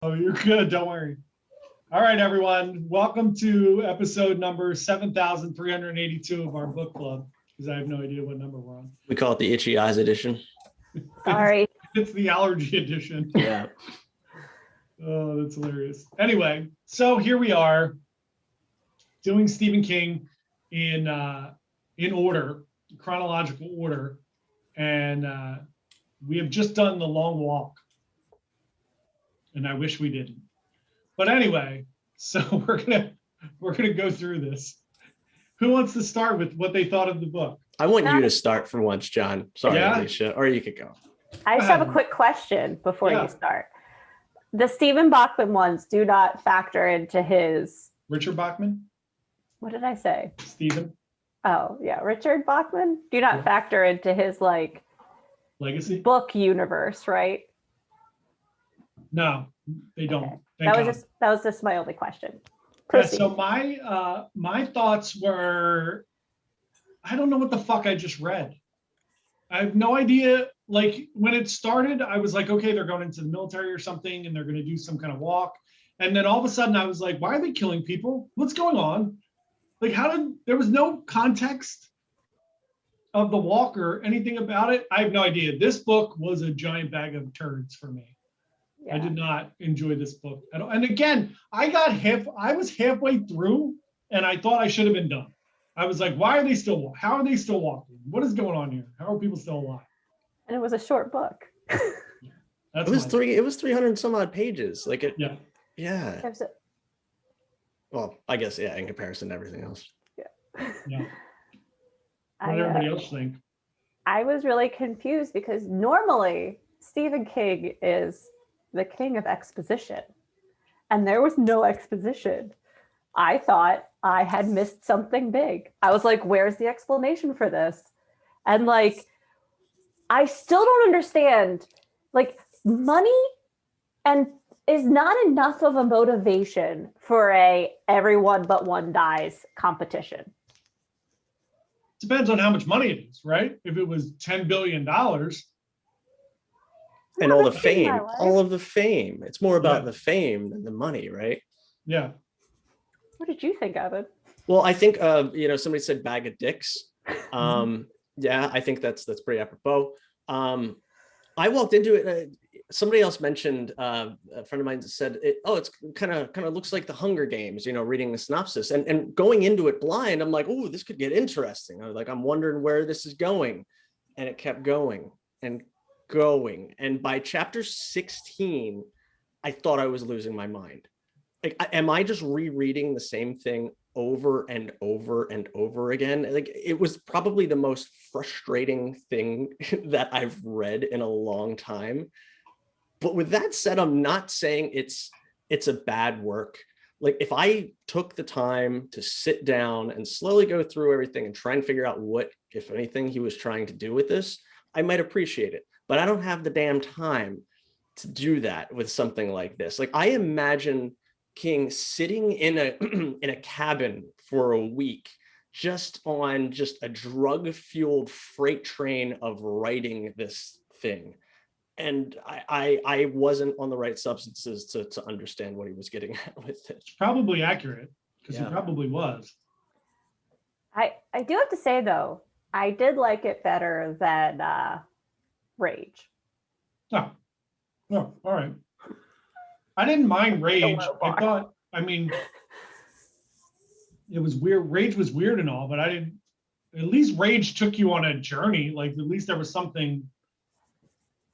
Oh, you're good. Don't worry. All right, everyone. Welcome to episode number 7,382 of our book club, because I have no idea what number we're on. We call it the Itchy Eyes edition. Sorry. It's the allergy edition. Yeah. Oh, that's hilarious. Anyway, so here we are doing Stephen King in order, chronological order, and we have just done The Long Walk, and I wish we didn't. But anyway, so we're gonna go through this. Who wants to start with what they thought of the book? I want you to start for once, John. Sorry, Yeah? Alicia, or you could go. I just have a quick question before Yeah. you start. The Stephen Bachman ones do not factor into his, Richard Bachman? what did I say? Stephen? Oh, yeah, Richard Bachman do not Yeah. factor into his like Legacy? book universe, right? No, they don't. Okay. Thank God. That was just my only question. Yeah, Proceed. so my thoughts were, I don't know what the fuck I just read. I have no idea. Like when it started, I was like, okay, they're going into the military or something, and they're going to do some kind of walk. And then all of a sudden, I was like, why are they killing people? What's going on? Like, there was no context of the walk or anything about it. I have no idea. This book was a giant bag of turds for me. I Yeah. did not enjoy this book at all. And again, I was halfway through and I thought I should have been done. I was like, how are they still walking? What is going on here? How are people still alive? And it was a short book. That's It was 300 and some odd pages. Like it. Yeah. Yeah. There's a- Well, I guess yeah. In comparison to everything else. Yeah. What I, did everybody else think? I was really confused because normally Stephen King is the king of exposition, and there was no exposition. I thought I had missed something big. I was like, where's the explanation for this? And like, I still don't understand, like, money and is not enough of a motivation for a everyone but one dies competition. Depends on how much money it is, right? If it was $10 billion, And all the Never seen fame, my life. all of the fame. It's more about Yeah. the fame than the money, right? yeah. What did you think of it? Well, I think somebody said bag of dicks. Yeah, I think that's pretty apropos. I walked into it. Somebody else mentioned a friend of mine said, it's kind of looks like the Hunger Games, reading the synopsis and going into it blind. I'm like, oh, this could get interesting. I was like, I'm wondering where this is going, and it kept going and going. And by chapter 16, I thought I was losing my mind. Like, am I just rereading the same thing over and over and over again? Like, it was probably the most frustrating thing that I've read in a long time. But with that said, I'm not saying it's a bad work. Like, if I took the time to sit down and slowly go through everything and try and figure out what, if anything, he was trying to do with this, I might appreciate it. But I don't have the damn time to do that with something like this. Like, I imagine King sitting in a cabin for a week just on a drug-fueled freight train of writing this thing. And I wasn't on the right substances to understand what he was getting at with it. It's probably accurate because Yeah. it probably was. I do have to say though, I did like it better than Rage. Oh, all right. I didn't mind Rage. low bar. I thought, it was weird. Rage was weird and all, but I didn't, at least Rage took you on a journey. Like, at least there was something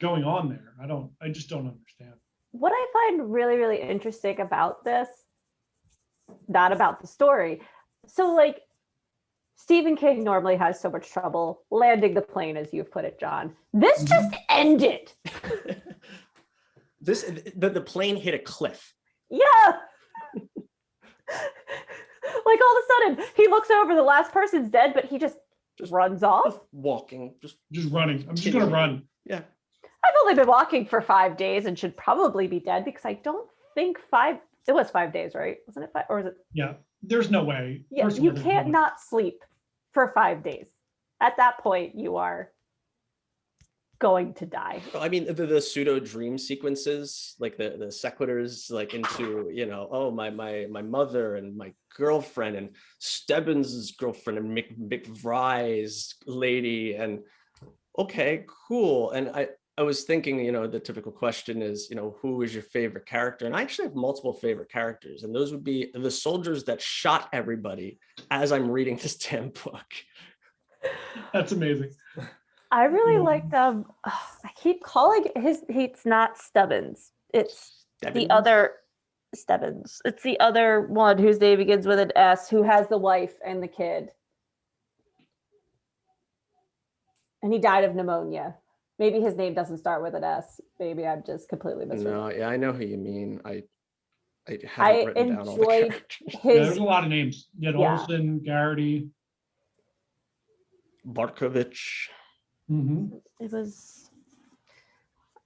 going on there. I just don't understand. What I find really, really interesting about this, not about the story. So like, Stephen King normally has so much trouble landing the plane, as you've put it, John. This just ended. The plane hit a cliff. Yeah. Like all of a sudden, he looks over, the last person's dead, but he just runs off. Walking, Just running. I'm just gonna run. Yeah. I've only been walking for 5 days and should probably be dead because I don't think it was 5 days, right? Wasn't it 5? Or was it? Yeah. There's no way. Yeah, First of you all, there's can't no way. not sleep for 5 days. At that point, you are going to die. I mean, the pseudo dream sequences, like the sequiturs, like into, you know, oh, my mother and my girlfriend and Stebbins' girlfriend and McBride's lady, and okay, cool. And I was thinking, you know, the typical question is, you know, who is your favorite character? And I actually have multiple favorite characters, and those would be the soldiers that shot everybody as I'm reading this damn book. That's amazing. I really like them. I keep calling it's not Stebbins. It's Stebbins? the other Stebbins. It's the other one whose name begins with an S, who has the wife and the kid. And he died of pneumonia. Maybe his name doesn't start with an S. Maybe I'm just completely missing. No, yeah, I know who you mean. I haven't written down all the enjoyed characters. There's a lot of names. You had Yeah. Olsen, Garrity. Barkovich. Mm-hmm. It was,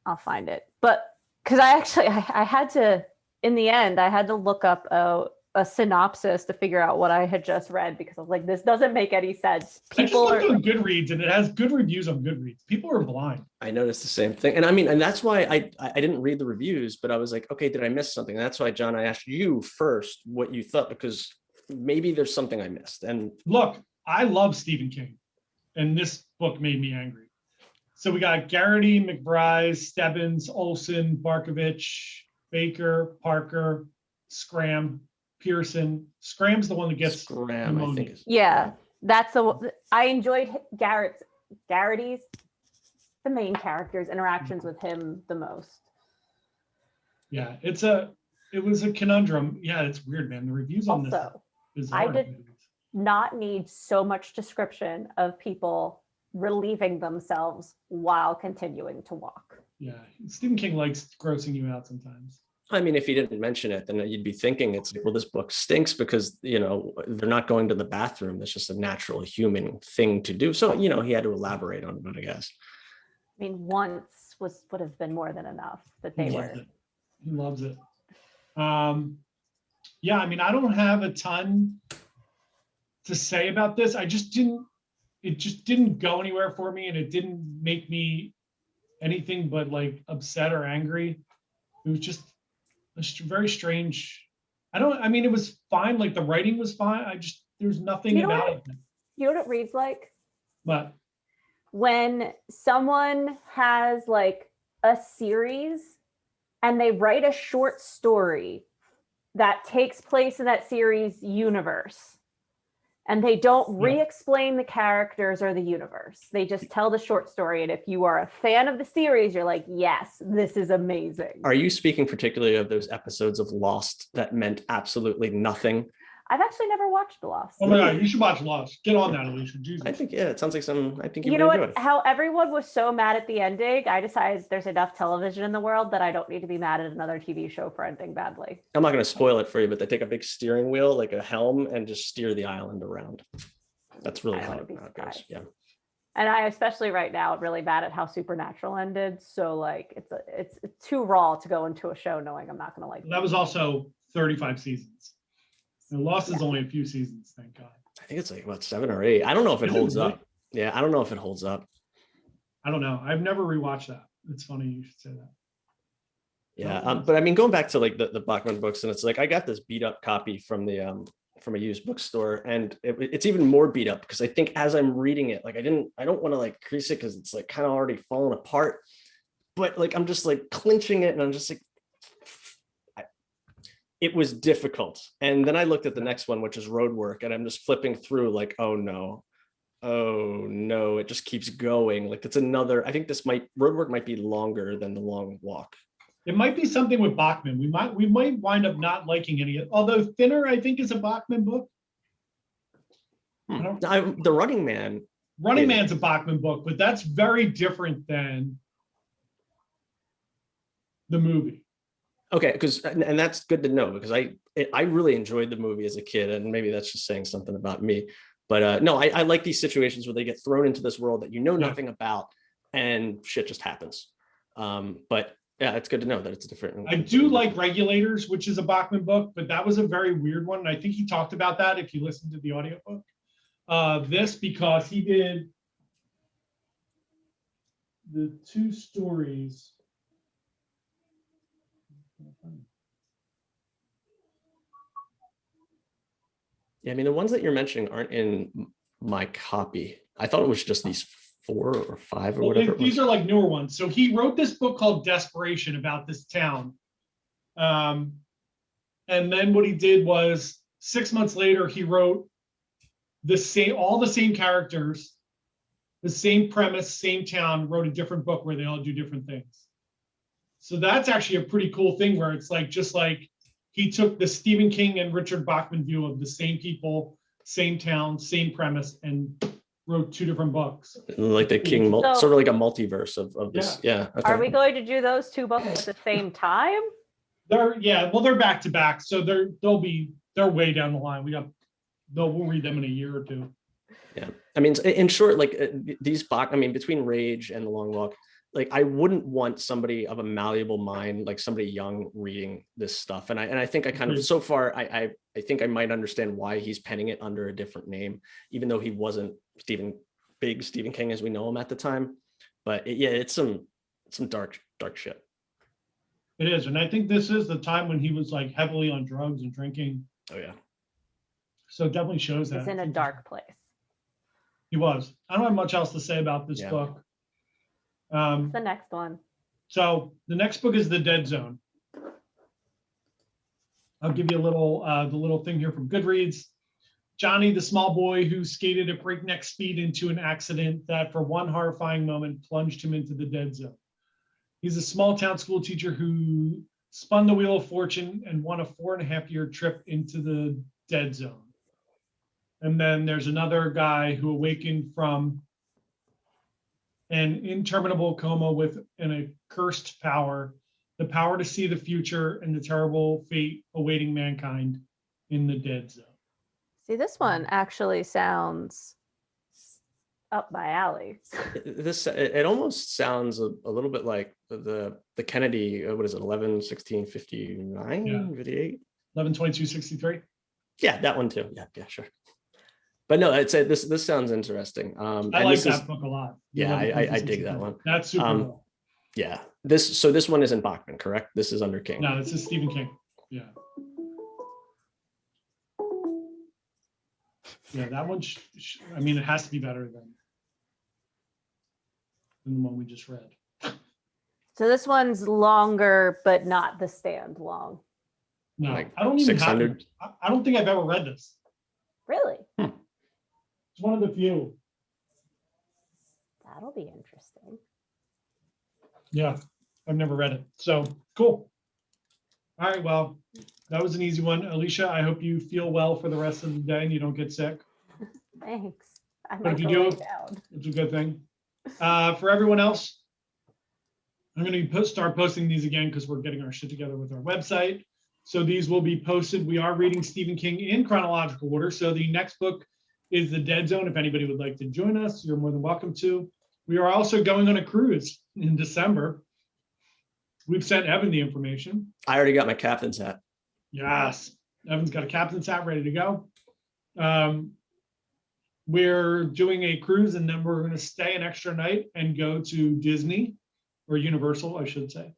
I'll find it. But because I had to, in the end, I had to look up a synopsis to figure out what I had just read, because I was like, this doesn't make any sense. I just looked on Goodreads, and it has good reviews on Goodreads. People are blind. I noticed the same thing. And I mean, and that's why I didn't read the reviews, but I was like, okay, did I miss something? And that's why, John, I asked you first what you thought, because maybe there's something I missed. And look, I love Stephen King, and this book made me angry. So we got Garrity, McBride, Stebbins, Olsen, Barkovich, Baker, Parker, Scram, Pearson. Scram's the one that gets Scram, I think. Yeah, that's I enjoyed Garrity's, the main character's interactions with him the most. Yeah, it was a conundrum. Yeah, it's weird, man. The reviews on Also, this. I did not need so much description of people relieving themselves while continuing to walk. Yeah, Stephen King likes grossing you out sometimes. I mean, if you didn't mention it, then you'd be thinking it's like, well, this book stinks because, you know, they're not going to the bathroom. That's just a natural human thing to do. So, you know, he had to elaborate on it, I guess. I mean, once would have been more than enough that they were. He loves it. Yeah, I mean, I don't have a ton to say about this. It just didn't go anywhere for me, and it didn't make me anything but like upset or angry. It was just a very strange. I mean, it was fine. Like the writing was fine. There's nothing about it. You know what it reads like? But when someone has like a series and they write a short story that takes place in that series universe, and they don't re-explain the characters or the universe. They just tell the short story. And if you are a fan of the series, you're like, yes, this is amazing. Are you speaking particularly of those episodes of Lost that meant absolutely nothing? I've actually never watched Lost. Oh my God, you should watch Lost. Get on that, Alicia. Jesus. I think, yeah, it sounds like I think you know what? How everyone was so mad at the ending, I decided there's enough television in the world that I don't need to be mad at another TV show for ending badly. I'm not going to spoil it for you, but they take a big steering wheel, like a helm, and just steer the island around. That's really how it goes. Yeah. And I, especially right now, really mad at how Supernatural ended. So like, it's too raw to go into a show knowing I'm not going to like it. That was also 35 seasons. And Lost is only a few seasons, thank God. I think it's like about 7 or 8. I don't know if it holds up. Yeah, I don't know if it holds up. I don't know. I've never rewatched that. It's funny you should say that. Yeah, but I mean, going back to like the Bachman books, and it's like I got this beat up copy from a used bookstore, and it's even more beat up because I think as I'm reading it, like I don't want to like crease it because it's like kind of already falling apart. But like I'm just like clinching it, and I'm just like. It was difficult. And then I looked at the next one, which is Roadwork, and I'm just flipping through like, oh no, it just keeps going. Like it's another, I think Roadwork might be longer than The Long Walk. It might be something with Bachman. We might wind up not liking any of it. Although Thinner, I think, is a Bachman book. The Running Man. Running Man's a Bachman book, but that's very different than the movie. Okay, and that's good to know because I really enjoyed the movie as a kid, and maybe that's just saying something about me. But no, I like these situations where they get thrown into this world that you know nothing about, and shit just happens. But yeah, it's good to know that it's different. I do like Regulators, which is a Bachman book, but that was a very weird one. And I think he talked about that if you listen to the audiobook. This because he did the two stories. Yeah, I mean, the ones that you're mentioning aren't in my copy. I thought it was just these 4 or 5 or Well, whatever it these was. are like newer ones. So he wrote this book called Desperation about this town. And then what he did was 6 months later, he wrote all the same characters, the same premise, same town, wrote a different book where they all do different things. So that's actually a pretty cool thing where it's like, just like he took the Stephen King and Richard Bachman view of the same people, same town, same premise, and wrote 2 different books. Like the King, So- sort of like a multiverse of this. Yeah. Okay. Are we going to do those 2 books at the same time? They're back to back, so they're way down the line. We'll read them in a year or 2. Yeah, I mean, in short, like these between Rage and The Long Walk, like I wouldn't want somebody of a malleable mind, like somebody young, reading this stuff. And I think I kind of, so far, I think I might understand why he's penning it under a different name, even though he wasn't Stephen King as we know him at the time. But it's some dark shit. It is, and I think this is the time when he was like heavily on drugs and drinking. Oh yeah. So it definitely shows that. It's in a dark place. He was. I don't have much else to say about this book. What's the next one? So the next book is The Dead Zone. I'll give you a little, the little thing here from Goodreads. Johnny, the small boy who skated at breakneck speed into an accident that for one horrifying moment plunged him into the dead zone. He's a small town school teacher who spun the wheel of fortune and won a 4.5-year trip into the dead zone. And then there's another guy who awakened from an interminable coma with an accursed power, the power to see the future and the terrible fate awaiting mankind in the dead zone. See, this one actually sounds up my alley. It almost sounds a little bit like the Kennedy, what is it, 11/16/59, 58? 11/22/63. Yeah, that one too. Yeah, sure. But no, I'd say this sounds interesting. I like that book a lot. Yeah, I dig that one. That's super cool. Yeah, this one isn't Bachman, correct? This is under King. No, this is Stephen King. Yeah. Yeah, that one, I mean, it has to be better than the one we just read. So this one's longer, but not The Stand long. No, Like I don't even have 600. it. I don't think I've ever read this. Really? It's one of the few. That'll be interesting. Yeah, I've never read it. So cool. All right, well, that was an easy one. Alicia, I hope you feel well for the rest of the day and you don't get sick. Thanks. I But might if you go lay do, down. it's a good thing. For everyone else, I'm going to start posting these again because we're getting our shit together with our website. So these will be posted. We are reading Stephen King in chronological order. So the next book is The Dead Zone. If anybody would like to join us, you're more than welcome to. We are also going on a cruise in December. We've sent Evan the information. I already got my captain's hat. Yes, Evan's got a captain's hat ready to go. We're doing a cruise and then we're going to stay an extra night and go to Disney or Universal, I should say.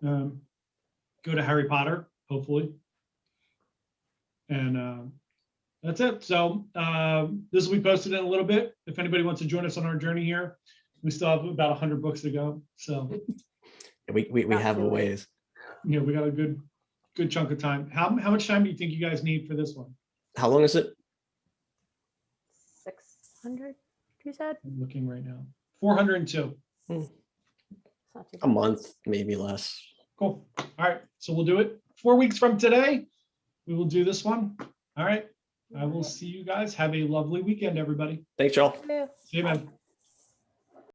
Go to Harry Potter, hopefully. And that's it. So this will be posted in a little bit. If anybody wants to join us on our journey here, we still have about 100 books to go. So we have a ways. Yeah, we got a good chunk of time. How much time do you think you guys need for this one? How long is it? 600, you said? I'm looking right now. 402. It's not too A month, maybe less. Cool. All right. So we'll do it 4 weeks from today. We will do this one. All right. I will see you guys. Have a lovely weekend, everybody. Thanks, y'all. bad. See you, man.